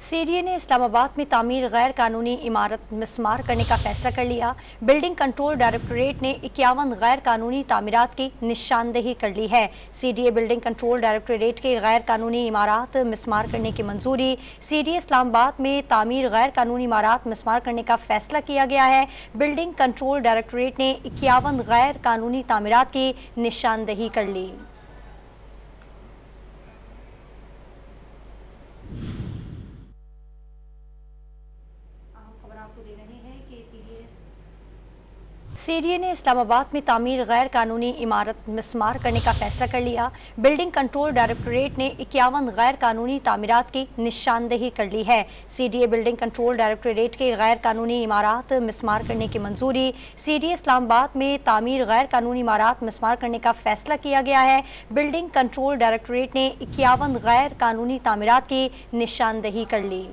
CDA ने इस्लामाबाद में तामीर गैर कानूनी इमारत मिस्मार करने का फैसला कर लिया। बिल्डिंग कंट्रोल डायरेक्टोरेट ने 51 गैर कानूनी तामीरात की निशानदेही कर ली है। सीडीए बिल्डिंग कंट्रोल डायरेक्टोरेट के गैर कानूनी इमारत मिस्मार करने की मंजूरी। सीडीए इस्लामाबाद में तामीर गैर कानूनी इमारत मिस्मार करने का फैसला किया गया है। बिल्डिंग कंट्रोल डायरेक्टोरेट ने 51 गैर कानूनी तामीरात की निशानदेही कर ली। सीडीए ने इस्लामाबाद में तामीर गैर कानूनी इमारत मिस्मार करने का फैसला कर लिया। बिल्डिंग कंट्रोल डायरेक्टोरेट ने 51 गैर कानूनी तामीरात की निशानदेही कर ली है। सीडीए बिल्डिंग कंट्रोल डायरेक्टोरेट के गैर कानूनी इमारत मिस्मार करने की मंजूरी। सीडीए इस्लामाबाद में तामीर गैर कानूनी इमारत मिस्मार करने का फैसला किया गया है। बिल्डिंग कंट्रोल डायरेक्टोरेट ने 51 गैर कानूनी तामीरात की निशानदेही कर ली।